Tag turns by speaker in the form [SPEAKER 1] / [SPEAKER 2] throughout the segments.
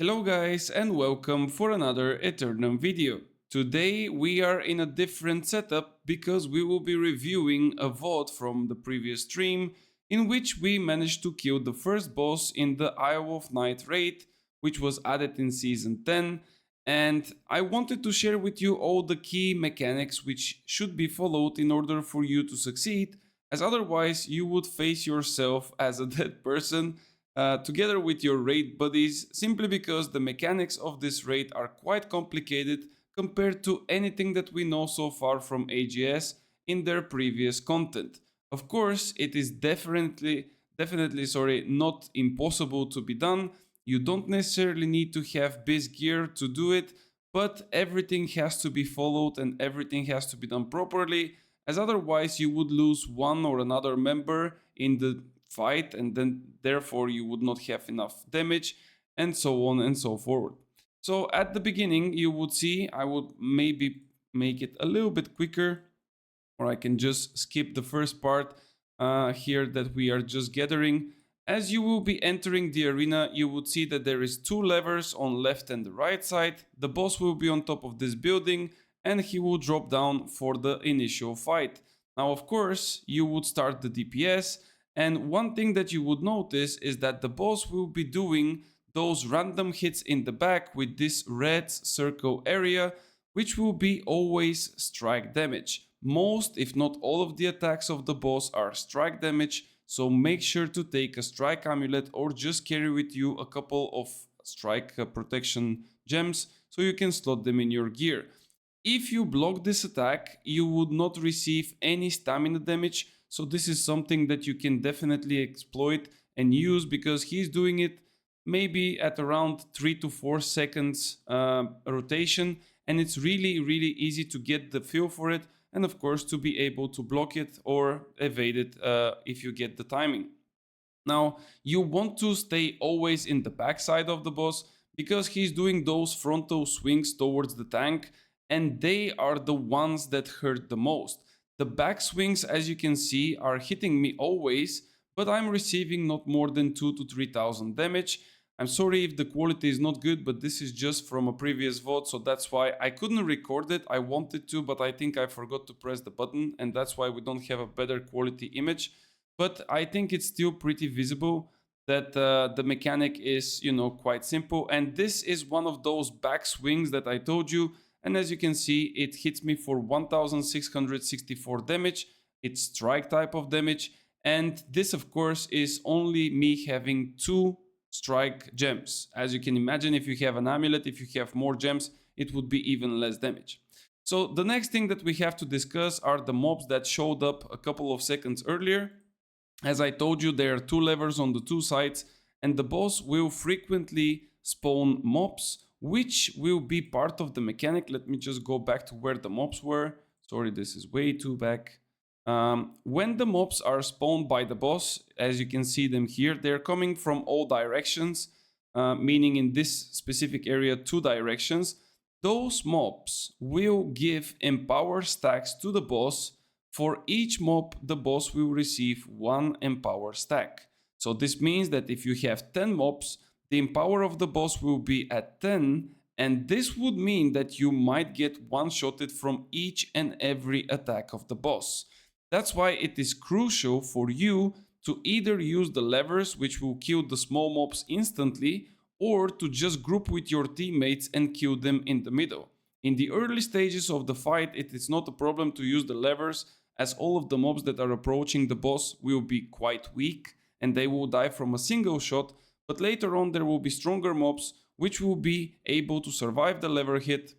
[SPEAKER 1] Hello guys and welcome for another Eternum video. Today we are in a different setup because we will be reviewing a VOD from the previous stream in which we managed to kill the first boss in the Isle of Night raid, which was added in season 10, and I wanted to share with you all the key mechanics which should be followed in order for you to succeed, as otherwise you would face yourself as a dead person together with your raid buddies, simply because the mechanics of this raid are quite complicated compared to anything that we know so far from AGS in their previous content. Of course, it is definitely not impossible to be done. You don't necessarily need to have base gear to do it, but everything has to be followed and everything has to be done properly, as otherwise you would lose one or another member in the fight, and then therefore you would not have enough damage, and so on and so forth. So at the beginning you would see, I would maybe make it a little bit quicker, or I can just skip the first part here that we are just gathering. As you will be entering the arena, you would see that there is two levers on left and the right side. The boss will be on top of this building and he will drop down for the initial fight. Now of course you would start the DPS, and one thing that you would notice is that the boss will be doing those random hits in the back with this red circle area, which will be always strike damage. Most, if not all, of the attacks of the boss are strike damage, so make sure to take a strike amulet or just carry with you a couple of strike protection gems so you can slot them in your gear. If you block this attack, you would not receive any stamina damage, so this is something that you can definitely exploit and use, because he's doing it maybe at around 3 to 4 seconds rotation, and it's really easy to get the feel for it, and of course to be able to block it or evade it if you get the timing. Now you want to stay always in the backside of the boss, because he's doing those frontal swings towards the tank, and they are the ones that hurt the most. The back swings, as you can see, are hitting me always, but I'm receiving not more than 2,000 to 3,000 damage. I'm sorry if the quality is not good, but this is just from a previous VOD, so that's why I couldn't record it. I wanted to, but I think I forgot to press the button, and that's why we don't have a better quality image. But I think it's still pretty visible that the mechanic is, quite simple. And this is one of those back swings that I told you. And as you can see, it hits me for 1664 damage. It's strike type of damage. And this, of course, is only me having 2 strike gems. As you can imagine, if you have an amulet, if you have more gems, it would be even less damage. So the next thing that we have to discuss are the mobs that showed up a couple of seconds earlier. As I told you, there are 2 levers on the 2 sides, and the boss will frequently spawn mobs, which will be part of the mechanic. Let me just go back to where the mobs were. Sorry, this is way too back. When the mobs are spawned by the boss, as you can see them here, they're coming from all directions, meaning in this specific area 2 directions. Those mobs will give empower stacks to the boss. For each mob, the boss will receive 1 empower stack. So this means that if you have 10 mobs, the empower of the boss will be at 10, and this would mean that you might get one-shotted from each and every attack of the boss. That's why it is crucial for you to either use the levers, which will kill the small mobs instantly, or to just group with your teammates and kill them in the middle. In the early stages of the fight, it is not a problem to use the levers, as all of the mobs that are approaching the boss will be quite weak and they will die from a single shot. But later on there will be stronger mobs which will be able to survive the lever hit,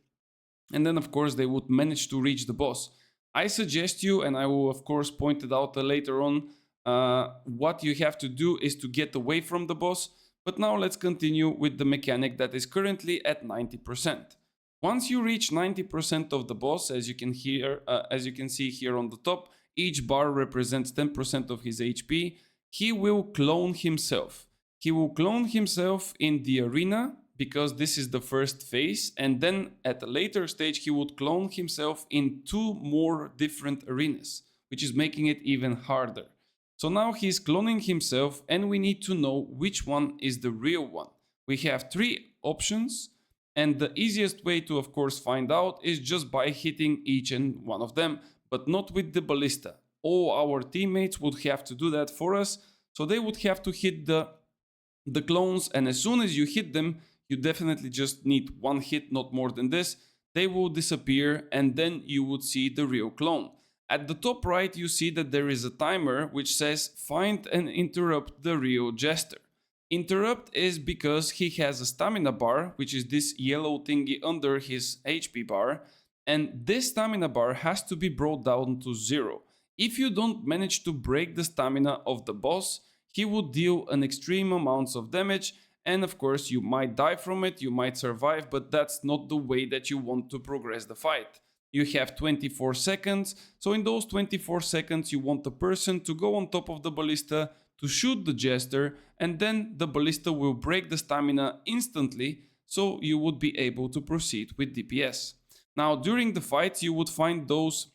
[SPEAKER 1] and then of course they would manage to reach the boss. I suggest you, and I will of course point it out later on, what you have to do is to get away from the boss. But now let's continue with the mechanic that is currently at 90%. Once you reach 90% of the boss, as you can see here on the top, each bar represents 10% of his HP, he will clone himself. He will clone himself in the arena, because this is the first phase, and then at a later stage he would clone himself in 2 more different arenas, which is making it even harder. So now he's cloning himself, and we need to know which one is the real one. We have 3 options. And the easiest way to, of course, find out is just by hitting each and one of them, but not with the ballista. All our teammates would have to do that for us. So they would have to hit the clones, and as soon as you hit them, you definitely just need one hit, not more than this. They will disappear, and then you would see the real clone. At the top right, you see that there is a timer which says find and interrupt the real Jester. Interrupt is because he has a stamina bar, which is this yellow thingy under his HP bar, and this stamina bar has to be brought down to 0. If you don't manage to break the stamina of the boss, he will deal an extreme amounts of damage, and of course you might die from it, you might survive, but that's not the way that you want to progress the fight. You have 24 seconds, so in those 24 seconds you want the person to go on top of the ballista, to shoot the Jester, and then the ballista will break the stamina instantly, so you would be able to proceed with DPS. Now during the fights you would find those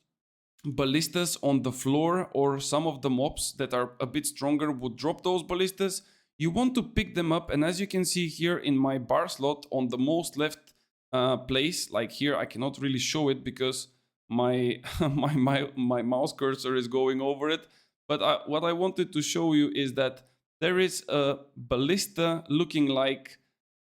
[SPEAKER 1] ballistas on the floor, or some of the mobs that are a bit stronger would drop those ballistas. You want to pick them up, and as you can see here in my bar slot on the most left place, like here, I cannot really show it because my my mouse cursor is going over it, but what I wanted to show you is that there is a ballista looking like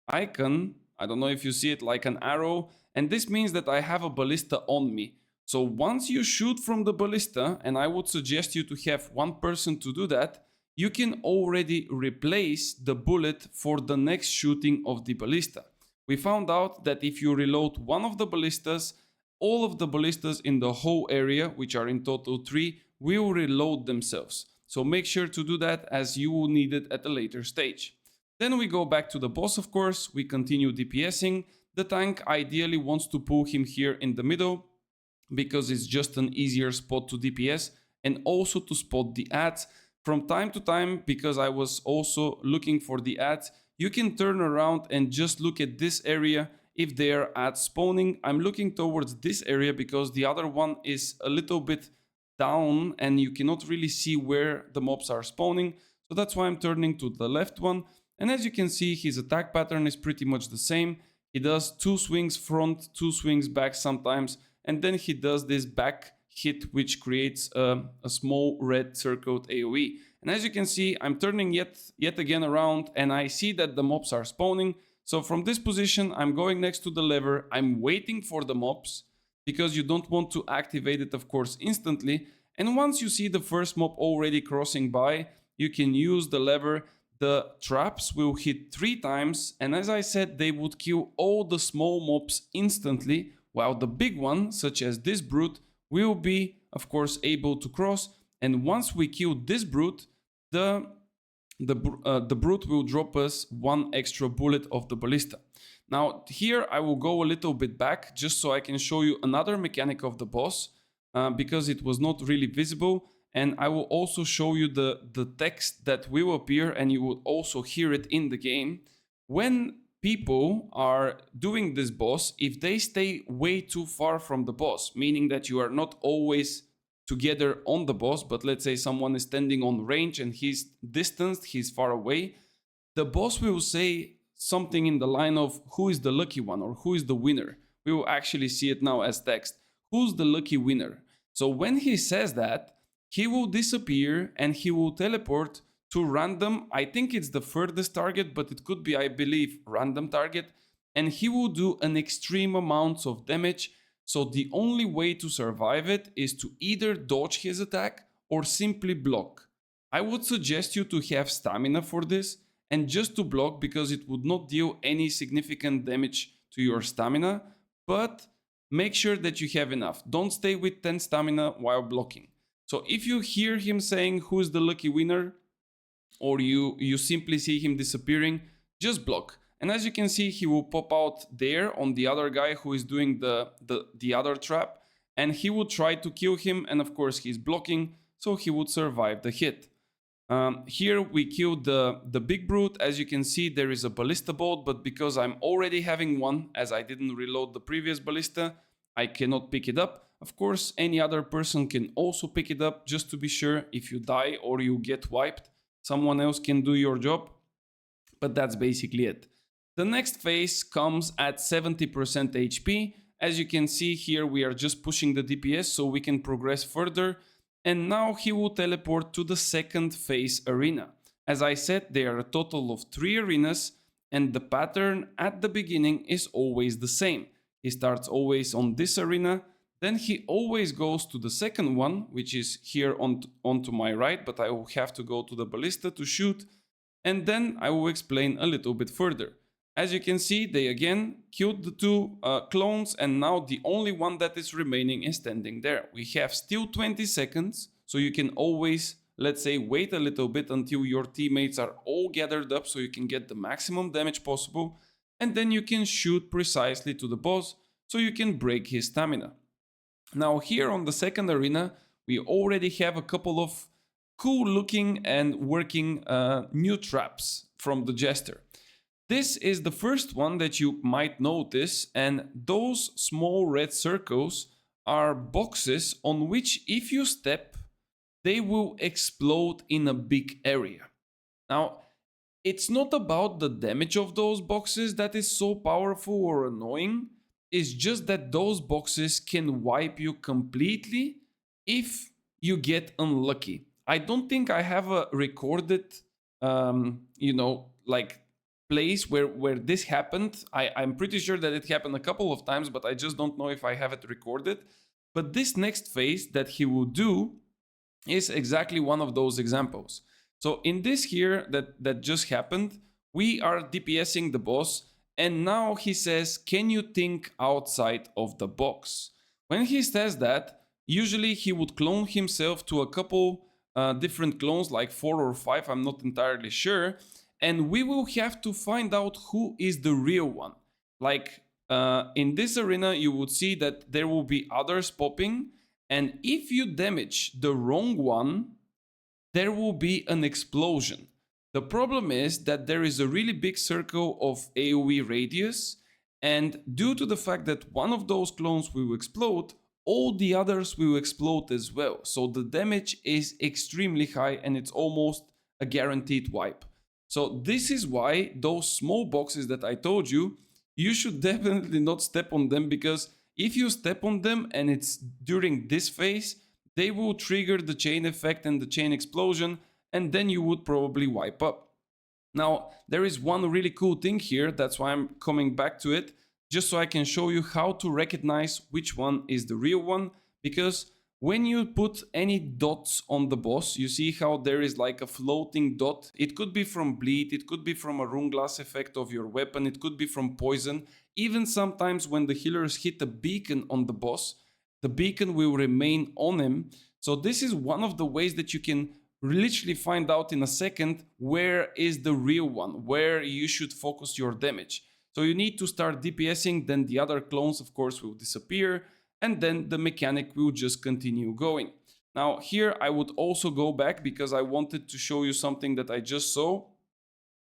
[SPEAKER 1] icon. I don't know if you see it, like an arrow, and this means that I have a ballista on me. So once you shoot from the ballista, and I would suggest you to have one person to do that, you can already replace the bullet for the next shooting of the ballista. We found out that if you reload one of the ballistas, all of the ballistas in the whole area, which are in total 3, will reload themselves. So make sure to do that, as you will need it at a later stage. Then we go back to the boss, of course, we continue DPSing. The tank ideally wants to pull him here in the middle, because it's just an easier spot to DPS, and also to spot the ads. From time to time, because I was also looking for the ads, you can turn around and just look at this area if they are ads spawning. I'm looking towards this area because the other one is a little bit down and you cannot really see where the mobs are spawning. So that's why I'm turning to the left one. And as you can see, his attack pattern is pretty much the same. He does 2 swings front, 2 swings back sometimes, and then he does this back hit, which creates a small red circled AoE. And as you can see, I'm turning yet again around, and I see that the mobs are spawning. So from this position, I'm going next to the lever. I'm waiting for the mobs, because you don't want to activate it, of course, instantly. And once you see the first mob already crossing by, you can use the lever. The traps will hit 3 times, and as I said, they would kill all the small mobs instantly, while the big one, such as this brute, will be, of course, able to cross. And once we kill this brute, the brute will drop us 1 extra bullet of the ballista. Now here I will go a little bit back, just so I can show you another mechanic of the boss, because it was not really visible. And I will also show you the text that will appear, and you will also hear it in the game. When people are doing this boss, if they stay way too far from the boss, meaning that you are not always together on the boss, but let's say someone is standing on range and he's distanced, he's far away, the boss will say something in the line of who is the lucky one, or who is the winner. We will actually see it now as text. Who's the lucky winner? So when he says that, he will disappear and he will teleport to random, I think it's the furthest target, but it could be, I believe, random target, and he will do an extreme amounts of damage. So the only way to survive it is to either dodge his attack or simply block. I would suggest you to have stamina for this and just to block, because it would not deal any significant damage to your stamina, but make sure that you have enough. Don't stay with 10 stamina while blocking. So if you hear him saying who's the lucky winner, or you simply see him disappearing, just block. And as you can see, he will pop out there on the other guy who is doing the other trap, and he would try to kill him, and of course he's blocking, so he would survive the hit. Here we killed the big brute. As you can see, there is a ballista bolt, but because I'm already having one, as I didn't reload the previous ballista, I cannot pick it up. Of course, any other person can also pick it up, just to be sure if you die or you get wiped, someone else can do your job. But that's basically it. The next phase comes at 70% HP. As you can see here, we are just pushing the DPS so we can progress further. And now he will teleport to the second phase arena. As I said, there are a total of 3 arenas, and the pattern at the beginning is always the same. He starts always on this arena, then he always goes to the second one, which is here on to my right, but I will have to go to the ballista to shoot, and then I will explain a little bit further. As you can see, they again killed the 2 clones, and now the only one that is remaining is standing there. We have still 20 seconds, so you can always, let's say, wait a little bit until your teammates are all gathered up so you can get the maximum damage possible, and then you can shoot precisely to the boss so you can break his stamina. Now here on the second arena, we already have a couple of cool looking and working new traps from the Jester. This is the first one that you might notice, and those small red circles are boxes on which if you step, they will explode in a big area. Now, it's not about the damage of those boxes that is so powerful or annoying, it's just that those boxes can wipe you completely if you get unlucky. I don't think I have a recorded, place where this happened. I'm pretty sure that it happened a couple of times, but I just don't know if I have it recorded. But this next phase that he will do is exactly one of those examples. So in this here that just happened, we are DPSing the boss, and now he says, can you think outside of the box? When he says that, usually he would clone himself to a couple different clones, like 4 or 5, I'm not entirely sure, and we will have to find out who is the real one. Like in this arena, you would see that there will be others popping, and if you damage the wrong one, there will be an explosion. The problem is that there is a really big circle of AoE radius, and due to the fact that one of those clones will explode, all the others will explode as well. So the damage is extremely high and it's almost a guaranteed wipe. So this is why those small boxes that I told you, you should definitely not step on them, because if you step on them and it's during this phase, they will trigger the chain effect and the chain explosion, and then you would probably wipe up. Now, there is one really cool thing here, that's why I'm coming back to it, just so I can show you how to recognize which one is the real one, because when you put any dots on the boss, you see how there is like a floating dot. It could be from bleed, it could be from a rune glass effect of your weapon, it could be from poison. Even sometimes when the healers hit a beacon on the boss, the beacon will remain on him. So this is one of the ways that you can literally find out in a second where is the real one, where you should focus your damage. So you need to start DPSing, then the other clones of course will disappear, and then the mechanic will just continue going. Now here I would also go back because I wanted to show you something that I just saw.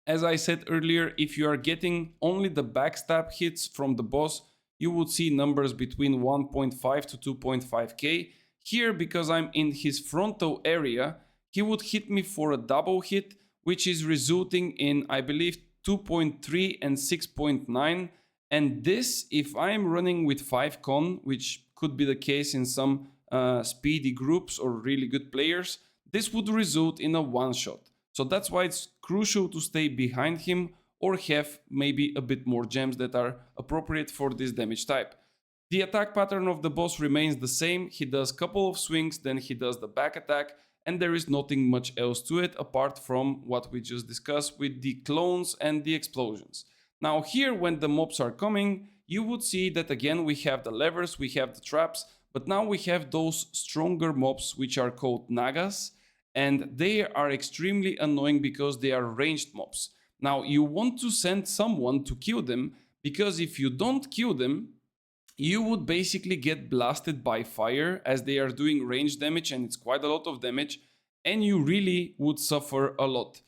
[SPEAKER 1] As I said earlier, if you are getting only the backstab hits from the boss, you would see numbers between 1.5 to 2.5k. Here, because I'm in his frontal area, he would hit me for a double hit, which is resulting in, I believe, 2.3 and 6.9. And this, if I'm running with 5 con, which could be the case in some speedy groups or really good players, this would result in a one-shot. So that's why it's crucial to stay behind him or have maybe a bit more gems that are appropriate for this damage type. The attack pattern of the boss remains the same. He does a couple of swings, then he does the back attack, and there is nothing much else to it apart from what we just discussed with the clones and the explosions. Now here, when the mobs are coming, you would see that again we have the levers, we have the traps, but now we have those stronger mobs which are called nagas, and they are extremely annoying because they are ranged mobs. Now you want to send someone to kill them, because if you don't kill them, you would basically get blasted by fire as they are doing range damage, and it's quite a lot of damage, and you really would suffer a lot.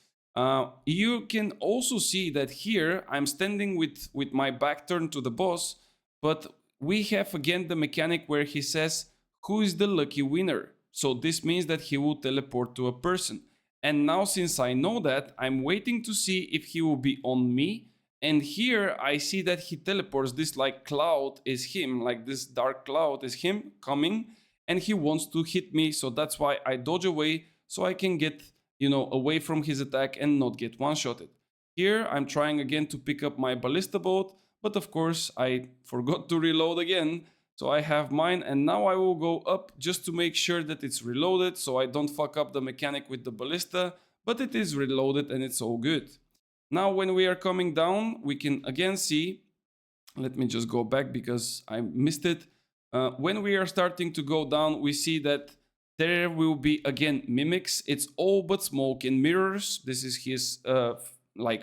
[SPEAKER 1] You can also see that here I'm standing with my back turned to the boss, but we have again the mechanic where he says, who is the lucky winner? So this means that he will teleport to a person. And now since I know that, I'm waiting to see if he will be on me And here I see that he teleports. This like cloud is him, like this dark cloud is him coming, and he wants to hit me. So that's why I dodge away so I can get, away from his attack and not get one-shotted. Here I'm trying again to pick up my ballista bolt, but of course I forgot to reload again. So I have mine, and now I will go up just to make sure that it's reloaded so I don't fuck up the mechanic with the ballista, but it is reloaded and it's all good. Now when we are coming down, we can again see, let me just go back because I missed it. When we are starting to go down, we see that there will be again mimics. It's all but smoke and mirrors. This is his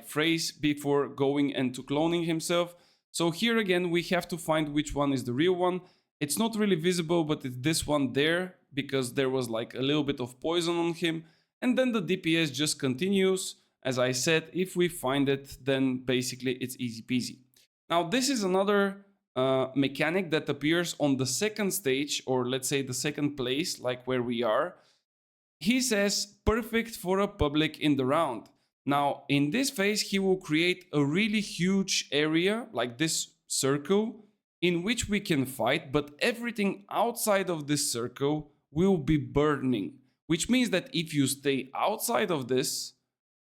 [SPEAKER 1] phrase before going and to cloning himself. So here again, we have to find which one is the real one. It's not really visible, but it's this one there because there was like a little bit of poison on him. And then the DPS just continues. As I said, if we find it, then basically it's easy peasy. Now this is another mechanic that appears on the second stage, or let's say the second place, like where we are. He says, perfect for a public in the round. Now, in this phase, he will create a really huge area, like this circle, in which we can fight, but everything outside of this circle will be burning. Which means that if you stay outside of this,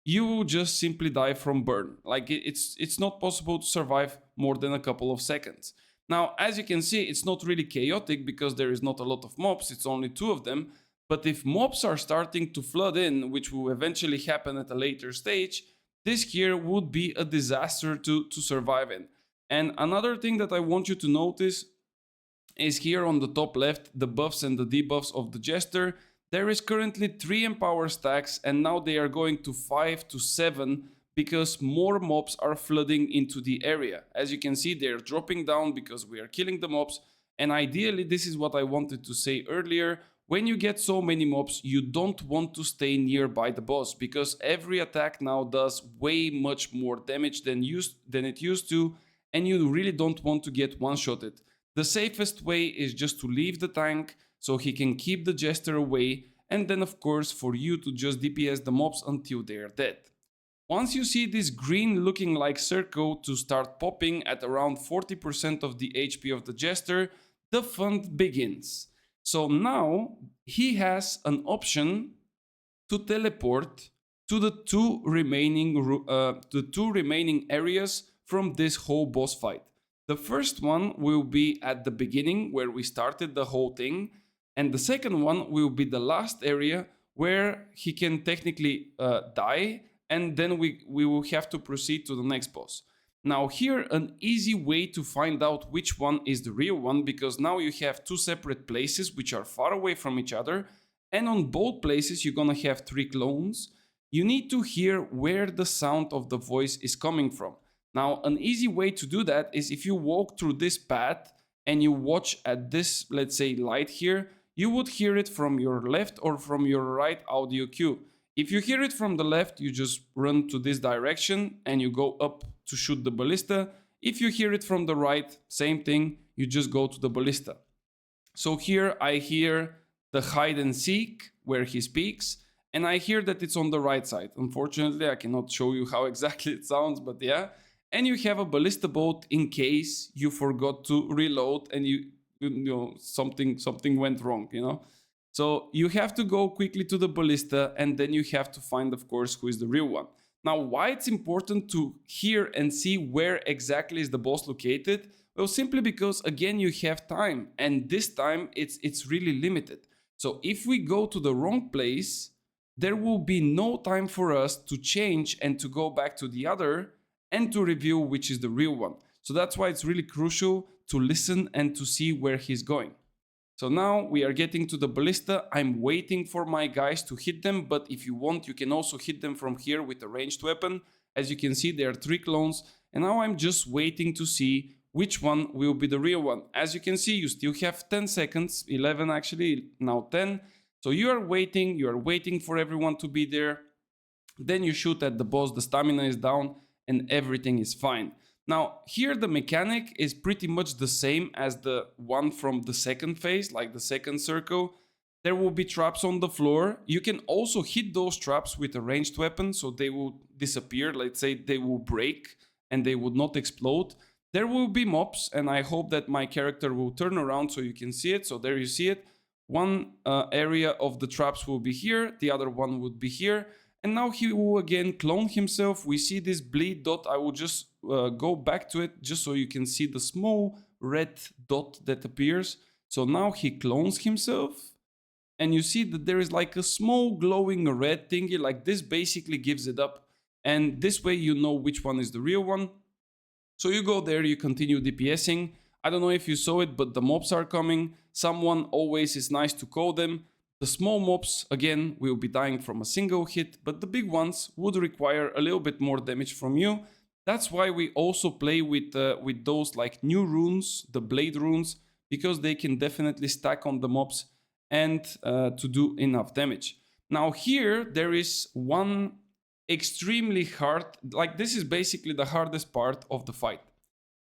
[SPEAKER 1] you will just simply die from burn. Like it's not possible to survive more than a couple of seconds. Now, as you can see, it's not really chaotic because there is not a lot of mobs, it's only 2 of them. But if mobs are starting to flood in, which will eventually happen at a later stage, this here would be a disaster to survive in. And another thing that I want you to notice is here on the top left, the buffs and the debuffs of the Jester. There is currently 3 empower stacks, and now they are going to 5 to 7 because more mobs are flooding into the area. As you can see, they're dropping down because we are killing the mobs. And ideally, this is what I wanted to say earlier. When you get so many mobs, you don't want to stay nearby the boss because every attack now does way much more damage than it used to, and you really don't want to get one-shotted. The safest way is just to leave the tank so he can keep the Jester away, and then of course for you to just DPS the mobs until they are dead. Once you see this green looking like circle to start popping at around 40% of the HP of the Jester, the fun begins. So now he has an option to teleport to the two remaining areas from this whole boss fight. The first one will be at the beginning where we started the whole thing, and the second one will be the last area where he can technically die, and then we will have to proceed to the next boss. Now here, an easy way to find out which one is the real one, because now you have 2 separate places which are far away from each other, and on both places you're gonna have 3 clones. You need to hear where the sound of the voice is coming from. Now, an easy way to do that is if you walk through this path and you watch at this, let's say, light here, you would hear it from your left or from your right audio cue. If you hear it from the left, you just run to this direction and you go up to shoot the ballista. If you hear it from the right, same thing, you just go to the ballista. So here I hear the hide and seek where he speaks, and I hear that it's on the right side. Unfortunately, I cannot show you how exactly it sounds, but yeah. And you have a ballista bolt in case you forgot to reload and you know something went wrong, you know. So you have to go quickly to the ballista, and then you have to find, of course, who is the real one. Now, why it's important to hear and see where exactly is the boss located? Well, simply because, again, you have time, and this time it's really limited. So if we go to the wrong place, there will be no time for us to change and to go back to the other and to reveal which is the real one. So that's why it's really crucial to listen and to see where he's going. So now we are getting to the ballista. I'm waiting for my guys to hit them, but if you want, you can also hit them from here with a ranged weapon. As you can see, there are 3 clones, and now I'm just waiting to see which one will be the real one. As you can see, you still have 10 seconds, 11 actually, now 10. So you are waiting for everyone to be there. Then you shoot at the boss, the stamina is down, and everything is fine. Now, here the mechanic is pretty much the same as the one from the second phase, like the second circle. There will be traps on the floor. You can also hit those traps with a ranged weapon, so they will disappear. Let's say they will break and they would not explode. There will be mobs, and I hope that my character will turn around so you can see it. So there you see it. One area of the traps will be here, the other one would be here. And now he will again clone himself. We see this bleed dot. I will just go back to it just so you can see the small red dot that appears. So now he clones himself. And you see that there is like a small glowing red thingy, like this basically gives it up. And this way you know which one is the real one. So you go there, you continue DPSing. I don't know if you saw it, but the mobs are coming. Someone always is nice to call them. The small mobs, again, will be dying from a single hit, but the big ones would require a little bit more damage from you. That's why we also play with those like new runes, the blade runes, because they can definitely stack on the mobs and to do enough damage. Now here, there is one extremely hard, like this is basically the hardest part of the fight.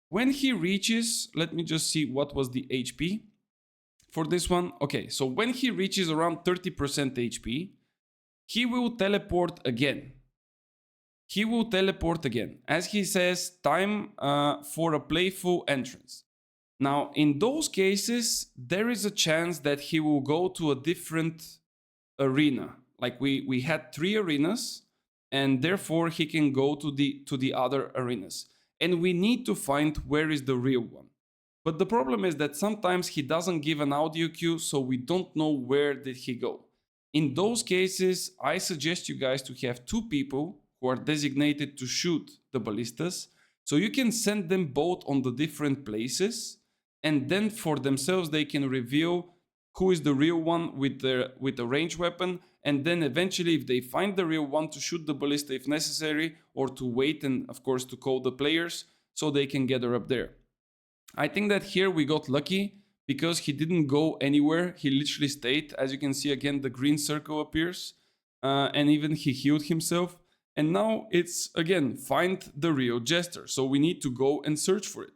[SPEAKER 1] When he reaches, let me just see what was the HP for this one. Okay, so when he reaches around 30% HP, he will teleport again. He will teleport again. As he says, time for a playful entrance. Now, in those cases, there is a chance that he will go to a different arena. Like we had 3 arenas, and therefore he can go to the other arenas. And we need to find where is the real one. But the problem is that sometimes he doesn't give an audio cue, so we don't know where did he go. In those cases, I suggest you guys to have 2 people who are designated to shoot the ballistas, so you can send them both on the different places, and then for themselves they can reveal who is the real one with the range weapon, and then eventually if they find the real one, to shoot the ballista if necessary, or to wait and of course to call the players so they can gather up there. I think that here we got lucky because he didn't go anywhere. He literally stayed. As you can see again, the green circle appears, and even he healed himself. And now it's again, find the real Jester. So we need to go and search for it.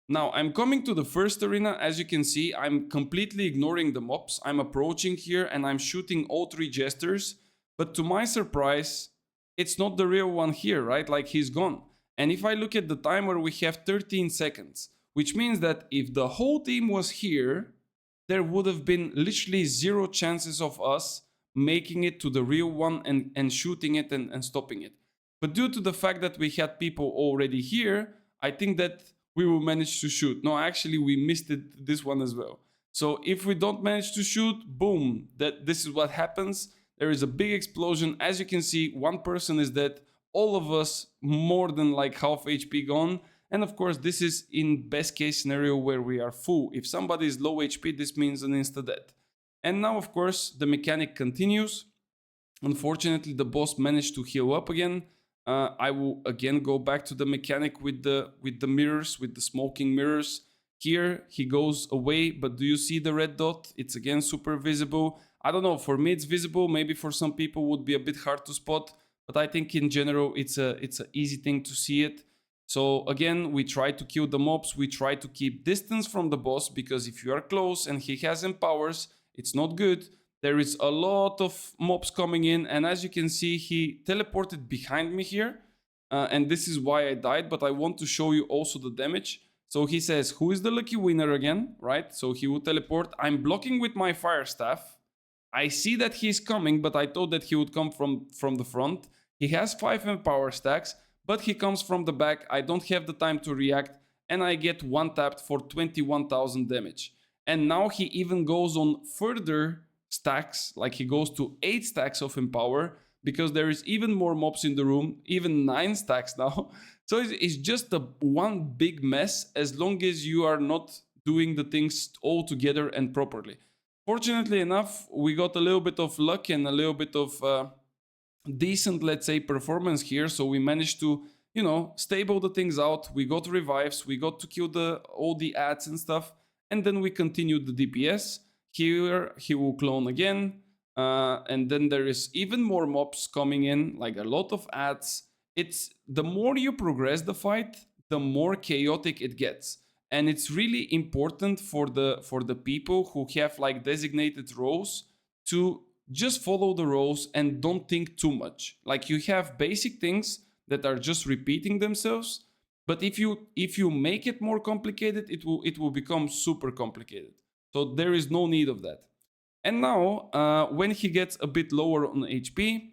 [SPEAKER 1] Now I'm coming to the first arena. As you can see, I'm completely ignoring the mobs. I'm approaching here and I'm shooting all 3 Jesters. But to my surprise, it's not the real one here, right? Like he's gone. And if I look at the timer, we have 13 seconds. Which means that if the whole team was here, there would have been literally 0 chances of us making it to the real one and shooting it and stopping it. But due to the fact that we had people already here, I think that we will manage to shoot. No, actually we missed it, this one as well. So if we don't manage to shoot, boom, this is what happens. There is a big explosion. As you can see, 1 person is dead. All of us more than like half HP gone. And of course, this is in best case scenario where we are full. If somebody is low HP, this means an insta-death. And now, of course, the mechanic continues. Unfortunately, the boss managed to heal up again. I will again go back to the mechanic with the mirrors, with the smoking mirrors. Here, he goes away, but do you see the red dot? It's again super visible. I don't know, for me it's visible. Maybe for some people would be a bit hard to spot. But I think in general, it's an easy thing to see it. So again, we try to kill the mobs, we try to keep distance from the boss, because if you are close and he has empowers, it's not good. There is a lot of mobs coming in, and as you can see, he teleported behind me here. And this is why I died, but I want to show you also the damage. So he says, who is the lucky winner again, right? So he will teleport. I'm blocking with my fire staff. I see that he's coming, but I thought that he would come from the front. He has 5 empower stacks. But he comes from the back, I don't have the time to react, and I get 1 tapped for 21,000 damage. And now he even goes on further stacks, like he goes to 8 stacks of empower, because there is even more mobs in the room, even 9 stacks now. So it's just one big mess, as long as you are not doing the things all together and properly. Fortunately enough, we got a little bit of luck and a little bit of decent, let's say, performance here. So we managed to, you know, stable the things out. We got revives, we got to kill all the ads and stuff, and then we continued the DPS. Here he will clone again, and then there is even more mobs coming in, like a lot of ads. It's the more you progress the fight, the more chaotic it gets, and it's really important for the people who have like designated roles to just follow the roles and don't think too much. Like you have basic things that are just repeating themselves, But if you make it more complicated, it will become super complicated. So there is no need of that. And now, when he gets a bit lower on HP,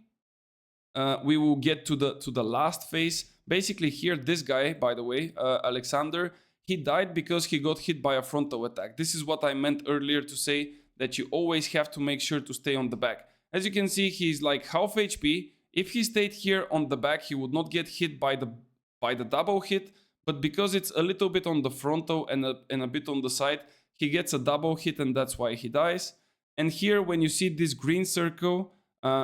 [SPEAKER 1] we will get to the last phase. Basically, here, this guy, by the way, Alexander, he died because he got hit by a frontal attack. This is what I meant earlier to say, that you always have to make sure to stay on the back. As you can see, he's like half HP. If he stayed here on the back, he would not get hit by the double hit, but because it's a little bit on the frontal and a bit on the side, he gets a double hit, and that's why he dies. And here, when you see this green circle,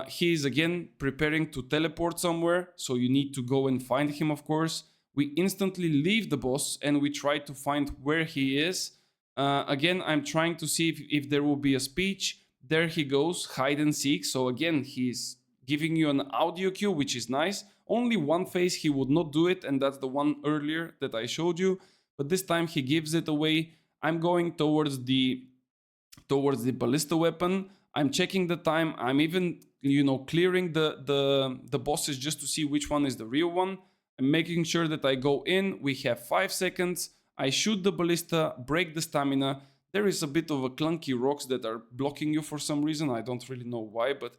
[SPEAKER 1] he is again preparing to teleport somewhere, so you need to go and find him, of course. We instantly leave the boss and we try to find where he is. Again, I'm trying to see if there will be a speech. There he goes, hide and seek. So again, he's giving you an audio cue, which is nice. Only one phase he would not do it, and that's the one earlier that I showed you. But this time he gives it away. I'm going towards the ballista weapon. I'm checking the time. I'm even, clearing the bosses just to see which one is the real one. I'm making sure that I go in. We have 5 seconds. I shoot the ballista, break the stamina. There is a bit of a clunky rocks that are blocking you for some reason. I don't really know why, but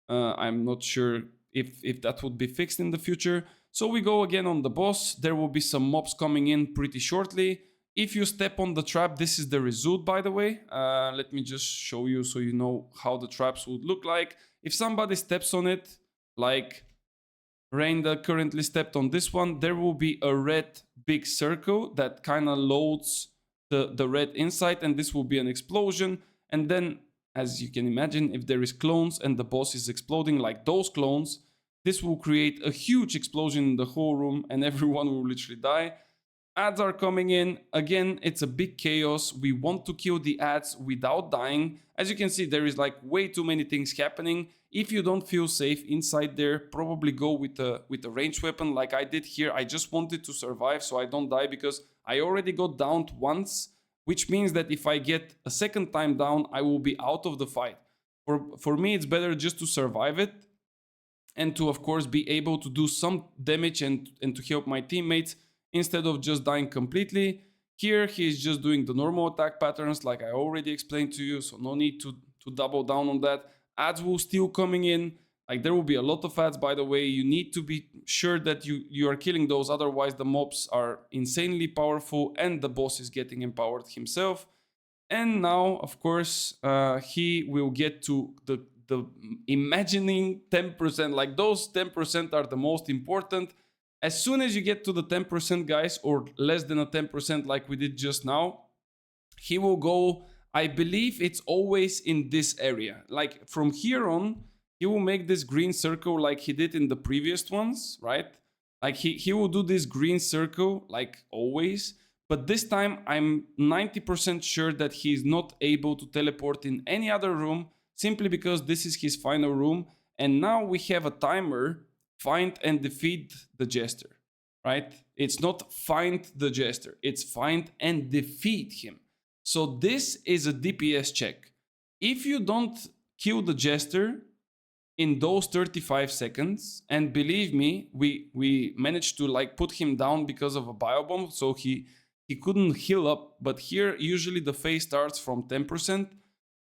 [SPEAKER 1] I'm not sure if that would be fixed in the future. So we go again on the boss. There will be some mobs coming in pretty shortly. If you step on the trap, this is the result, by the way. Let me just show you so you know how the traps would look like. If somebody steps on it, like Reinda currently stepped on this one, there will be a red big circle that kind of loads the red inside, and this will be an explosion. And then, as you can imagine, if there is clones and the boss is exploding like those clones, this will create a huge explosion in the whole room and everyone will literally die. Ads are coming in. Again, it's a big chaos. We want to kill the ads without dying. As you can see, there is like way too many things happening. If you don't feel safe inside there, probably go with a ranged weapon like I did here. I just wanted to survive so I don't die because I already got downed once, which means that if I get a second time down, I will be out of the fight. For me, it's better just to survive it and to, of course, be able to do some damage and to help my teammates, instead of just dying completely. Here, he's just doing the normal attack patterns like I already explained to you, so no need to double down on that. Ads will still coming in. Like, there will be a lot of ads, by the way. You need to be sure that you are killing those, otherwise the mobs are insanely powerful and the boss is getting empowered himself. And now, of course, he will get to the imagining 10%. Like, those 10% are the most important. As soon as you get to the 10%, guys, or less than a 10% like we did just now, he will go, I believe it's always in this area. Like, from here on, he will make this green circle like he did in the previous ones, right? Like, he will do this green circle like always. But this time, I'm 90% sure that he's not able to teleport in any other room, simply because this is his final room. And now we have a timer. Find and defeat the Jester, right? It's not find the Jester, it's find and defeat him. So this is a DPS check. If you don't kill the Jester in those 35 seconds, and believe me, we managed to like put him down because of a biobomb, so he couldn't heal up, but here usually the phase starts from 10%.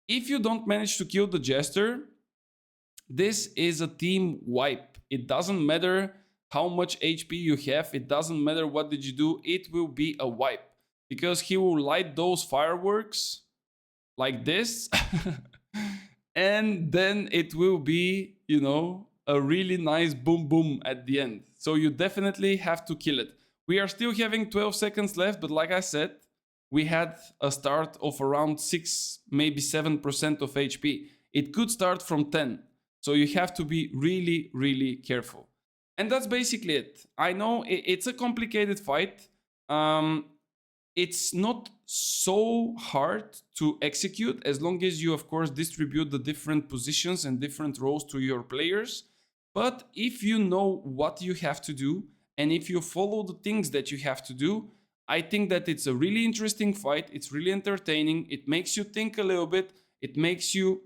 [SPEAKER 1] If you don't manage to kill the Jester, this is a team wipe. It doesn't matter how much HP you have. It doesn't matter what did you do. It will be a wipe because he will light those fireworks like this. And then it will be, a really nice boom boom at the end. So you definitely have to kill it. We are still having 12 seconds left, but like I said, we had a start of around 6, maybe 7% of HP. It could start from 10. So you have to be really, really careful. And that's basically it. I know it's a complicated fight. It's not so hard to execute as long as you, of course, distribute the different positions and different roles to your players. But if you know what you have to do, and if you follow the things that you have to do, I think that it's a really interesting fight. It's really entertaining. It makes you think a little bit. It makes you,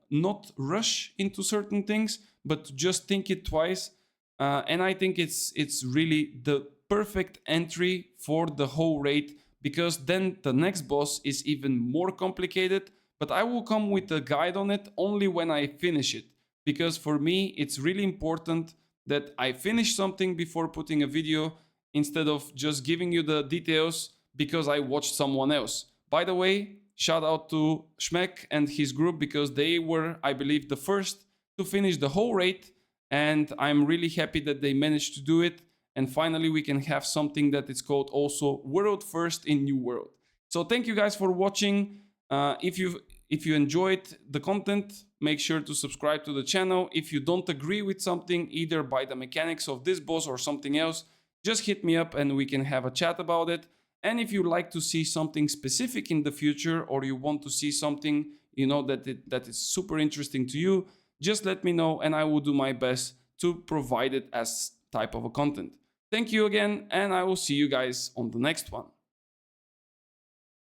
[SPEAKER 1] not rush into certain things, but just think it twice. and I think it's really the perfect entry for the whole raid, because then the next boss is even more complicated. But I will come with a guide on it only when I finish it, because for me it's really important that I finish something before putting a video, instead of just giving you the details because I watched someone else. By the way, shout out to Schmeck and his group, because they were, I believe, the first to finish the whole raid, and I'm really happy that they managed to do it. And finally, we can have something that is called also world first in New World. So thank you guys for watching. If you enjoyed the content, make sure to subscribe to the channel. If you don't agree with something, either by the mechanics of this boss or something else, just hit me up and we can have a chat about it. And if you like to see something specific in the future, or you want to see something, that is super interesting to you, just let me know and I will do my best to provide it as type of a content. Thank you again, and I will see you guys on the next one.